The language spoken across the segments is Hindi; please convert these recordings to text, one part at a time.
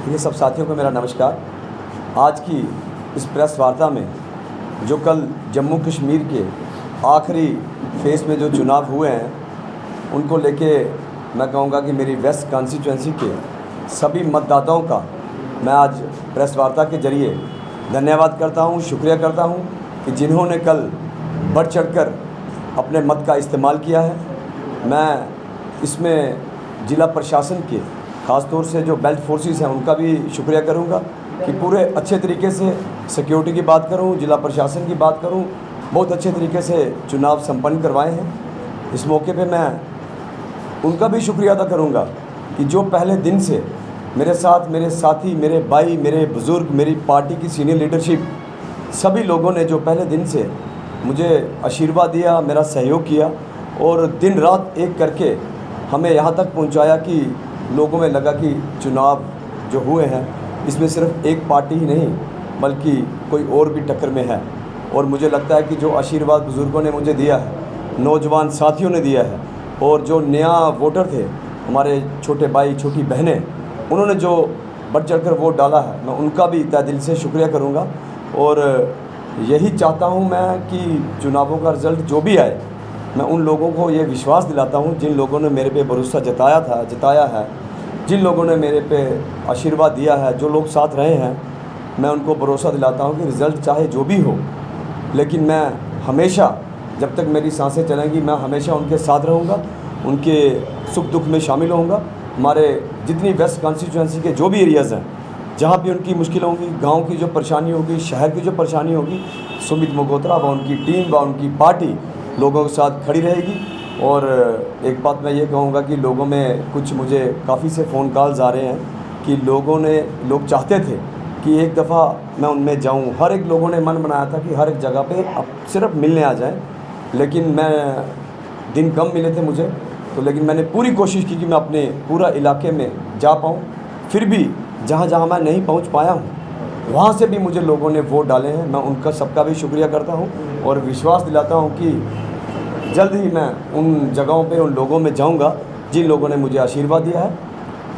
ये सब साथियों को मेरा नमस्कार। आज की इस प्रेस वार्ता में जो कल जम्मू कश्मीर के आखिरी फेज़ में जो चुनाव हुए हैं उनको लेके मैं कहूँगा कि मेरी वेस्ट कॉन्स्टिट्यूंसी के सभी मतदाताओं का मैं आज प्रेस वार्ता के ज़रिए धन्यवाद करता हूँ, शुक्रिया करता हूँ कि जिन्होंने कल बढ़ चढ़कर अपने मत का इस्तेमाल किया है। मैं इसमें ज़िला प्रशासन के ख़ास तौर से जो बेल्ट फोर्सेस हैं उनका भी शुक्रिया करूंगा कि पूरे अच्छे तरीके से सिक्योरिटी की बात करूं, जिला प्रशासन की बात करूं, बहुत अच्छे तरीके से चुनाव संपन्न करवाए हैं। इस मौके पे मैं उनका भी शुक्रिया अदा करूंगा कि जो पहले दिन से मेरे साथ मेरे साथी, मेरे भाई, मेरे बुज़ुर्ग, मेरी पार्टी की सीनियर लीडरशिप, सभी लोगों ने जो पहले दिन से मुझे आशीर्वाद दिया, मेरा सहयोग किया और दिन रात एक करके हमें यहाँ तक पहुँचाया कि लोगों में लगा कि चुनाव जो हुए हैं इसमें सिर्फ एक पार्टी ही नहीं बल्कि कोई और भी टक्कर में है। और मुझे लगता है कि जो आशीर्वाद बुज़ुर्गों ने मुझे दिया है, नौजवान साथियों ने दिया है और जो नया वोटर थे, हमारे छोटे भाई, छोटी बहनें, उन्होंने जो बढ़ चढ़कर वोट डाला है, मैं उनका भी तहे दिल से शुक्रिया करूँगा। और यही चाहता हूँ मैं कि चुनावों का रिज़ल्ट जो भी आए, मैं उन लोगों को ये विश्वास दिलाता हूँ जिन लोगों ने मेरे पे भरोसा जताया है, जिन लोगों ने मेरे पे आशीर्वाद दिया है, जो लोग साथ रहे हैं, मैं उनको भरोसा दिलाता हूँ कि रिज़ल्ट चाहे जो भी हो, लेकिन मैं हमेशा, जब तक मेरी सांसें चलेंगी, मैं हमेशा उनके साथ रहूँगा, उनके सुख दुख में शामिल होऊंगा। हमारे जितनी वेस्ट कॉन्स्टिट्यूंसी के जो भी एरियाज़ हैं, जहाँ भी उनकी मुश्किल होंगी, गाँव की जो परेशानी होगी, शहर की जो परेशानी होगी, सुमित मल्होत्रा व उनकी टीम व उनकी पार्टी लोगों के साथ खड़ी रहेगी। और एक बात मैं ये कहूँगा कि लोगों में कुछ मुझे काफ़ी से फ़ोन कॉल्स आ रहे हैं कि लोग चाहते थे कि एक दफ़ा मैं उनमें जाऊँ। हर एक लोगों ने मन बनाया था कि हर एक जगह पे अब सिर्फ मिलने आ जाएं, लेकिन मैं दिन कम मिले थे मुझे, तो लेकिन मैंने पूरी कोशिश की कि मैं अपने पूरा इलाके में जा पाऊँ। फिर भी जहाँ जहाँ मैं नहीं पहुँच पाया हूँ वहाँ से भी मुझे लोगों ने वोट डाले हैं। मैं उनका सबका भी शुक्रिया करता हूँ और विश्वास दिलाता हूँ कि जल्द ही मैं उन जगहों पे उन लोगों में जाऊंगा जिन लोगों ने मुझे आशीर्वाद दिया है।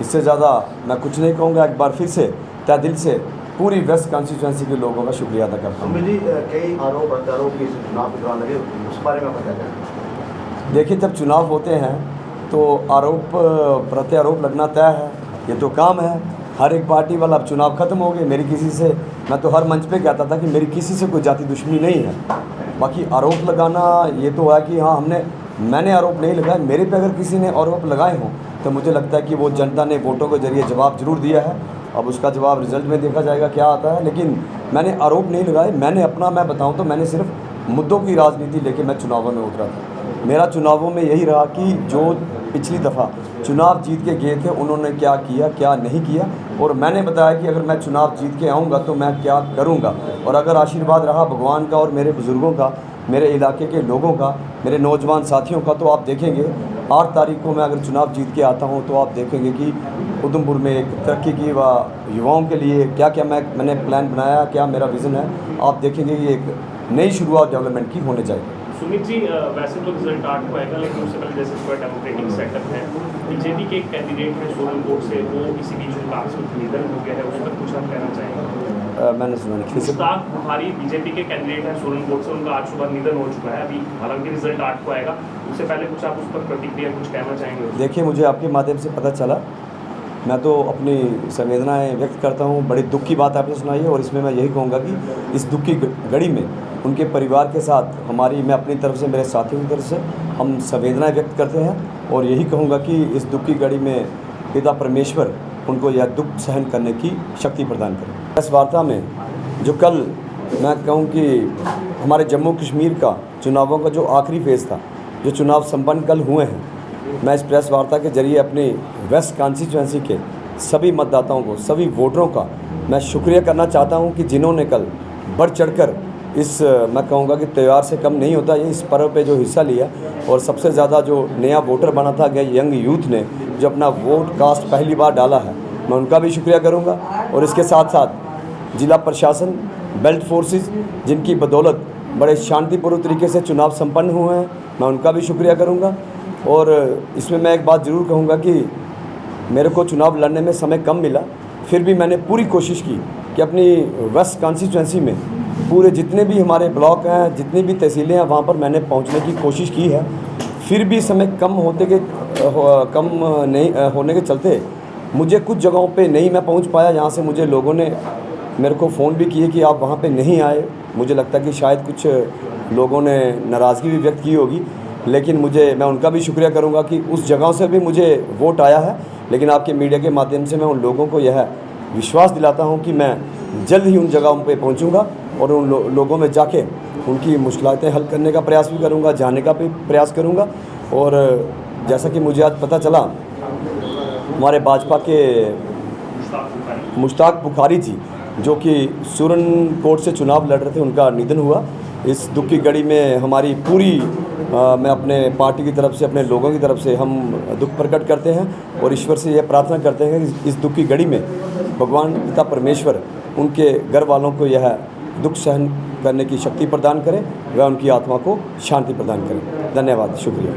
इससे ज़्यादा मैं कुछ नहीं कहूँगा। एक बार फिर से तहे दिल से पूरी वेस्ट कॉन्स्टिट्यूंसी के लोगों का शुक्रिया अदा करता हूँ। कई आरोप प्रत्यारोप चुनाव के दौरान लगे, उस बारे में क्या कहें? देखिए, जब चुनाव होते हैं तो आरोप प्रत्यारोप लगना तय है, ये तो काम है हर एक पार्टी वाला। अब चुनाव ख़त्म हो गए, मेरी किसी से, मैं तो हर मंच पे कहता था कि मेरी किसी से कोई जाति दुश्मनी नहीं है। बाकी आरोप लगाना ये तो है कि हाँ, मैंने आरोप नहीं लगाए, मेरे पे अगर किसी ने आरोप लगाए हों तो मुझे लगता है कि वो जनता ने वोटों के ज़रिए जवाब ज़रूर दिया है। अब उसका जवाब रिज़ल्ट में देखा जाएगा क्या आता है, लेकिन मैंने आरोप नहीं लगाए। मैं बताऊँ तो मैंने सिर्फ मुद्दों की राजनीति लेके मैं चुनावों में उतरा था। मेरा चुनावों में यही रहा कि जो पिछली दफ़ा चुनाव जीत के गए थे उन्होंने क्या किया, क्या नहीं किया, और मैंने बताया कि अगर मैं चुनाव जीत के आऊँगा तो मैं क्या करूँगा। और अगर आशीर्वाद रहा भगवान का और मेरे बुज़ुर्गों का, मेरे इलाके के लोगों का, मेरे नौजवान साथियों का, तो आप देखेंगे 8 तारीख को मैं अगर चुनाव जीत के आता हूँ तो आप देखेंगे कि उधमपुर में एक तरक्की की व युवाओं के लिए क्या क्या मैंने प्लान बनाया, क्या मेरा विज़न है, आप देखेंगे कि एक नई शुरुआत डेवलपमेंट की होने चाहिए। सुमित जी, वैसे तो रिजल्ट 8 को आएगा, लेकिन उससे पहले जैसे पूरा डेमोक्रेटिक सेटअप है, बीजेपी के एक कैंडिडेट हैं सोलन कोट से, वो इसी बीच में काफी निधन हो गया है, उस पर कुछ आप कहना चाहेंगे? मैंने सुना नहीं। मुश्ताक बुखारी बीजेपी के कैंडिडेट हैं सोलन कोट से, उनका आज सुबह निधन हो चुका है। अभी हालांकि रिजल्ट 8 को आएगा, उससे पहले कुछ आप उस पर प्रतिक्रिया कुछ कहना चाहेंगे? देखिए, मुझे आपके माध्यम से पता चला, मैं तो अपनी संवेदनाएं व्यक्त करता हूं। बड़ी दुख की बात आपने सुनाई है और इसमें मैं यही कहूँगा कि इस दुख की घड़ी में उनके परिवार के साथ मैं अपनी तरफ से, मेरे साथियों की तरफ से हम संवेदनाएं व्यक्त करते हैं और यही कहूँगा कि इस दुख की घड़ी में पिता परमेश्वर उनको यह दुख सहन करने की शक्ति प्रदान करें। इस वार्ता में जो कल मैं कहूँ कि हमारे जम्मू कश्मीर का चुनावों का जो आखिरी फेज़ था, जो चुनाव संपन्न कल हुए हैं, मैं इस प्रेस वार्ता के ज़रिए अपनी वेस्ट कॉन्स्टिट्यूंसी के सभी मतदाताओं को, सभी वोटरों का मैं शुक्रिया करना चाहता हूं कि जिन्होंने कल बढ़ चढ़कर इस, मैं कहूँगा कि त्यौहार से कम नहीं होता ये, इस पर्व पे जो हिस्सा लिया। और सबसे ज़्यादा जो नया वोटर बना था यंग यूथ ने जो अपना वोट कास्ट पहली बार डाला है, मैं उनका भी शुक्रिया करूँगा। और इसके साथ साथ जिला प्रशासन, बेल्ट फोर्सेस, जिनकी बदौलत बड़े शांतिपूर्ण तरीके से चुनाव संपन्न हुए हैं, मैं उनका भी शुक्रिया करूँगा। और इसमें मैं एक बात ज़रूर कहूँगा कि मेरे को चुनाव लड़ने में समय कम मिला, फिर भी मैंने पूरी कोशिश की कि अपनी वेस्ट कॉन्स्टिट्यूंसी में पूरे जितने भी हमारे ब्लॉक हैं, जितनी भी तहसीलें हैं, वहाँ पर मैंने पहुँचने की कोशिश की है। फिर भी समय कम नहीं होने के चलते मुझे कुछ जगहों पे नहीं मैं पहुँच पाया, जहाँ से मुझे लोगों ने मेरे को फ़ोन भी किए कि आप वहाँ पे नहीं आए। मुझे लगता है कि शायद कुछ लोगों ने नाराज़गी भी व्यक्त की होगी, लेकिन मैं उनका भी शुक्रिया करूँगा कि उस जगहों से भी मुझे वोट आया है। लेकिन आपके मीडिया के माध्यम से मैं उन लोगों को यह विश्वास दिलाता हूँ कि मैं जल्द ही उन जगहों पे पहुँचूँगा और उन लोगों में जाके उनकी मुश्किलातें हल करने का प्रयास भी करूँगा, जानने का भी प्रयास करूँगा। और जैसा कि मुझे आज पता चला, हमारे भाजपा के मुश्ताक बुखारी जी जो कि सुरनकोट से चुनाव लड़ रहे थे, उनका निधन हुआ। इस दुख की घड़ी में हमारी पूरी मैं अपने पार्टी की तरफ से, अपने लोगों की तरफ से हम दुख प्रकट करते हैं और ईश्वर से यह प्रार्थना करते हैं कि इस दुख की घड़ी में भगवान पिता परमेश्वर उनके घर वालों को यह दुख सहन करने की शक्ति प्रदान करें, वह उनकी आत्मा को शांति प्रदान करें। धन्यवाद, शुक्रिया।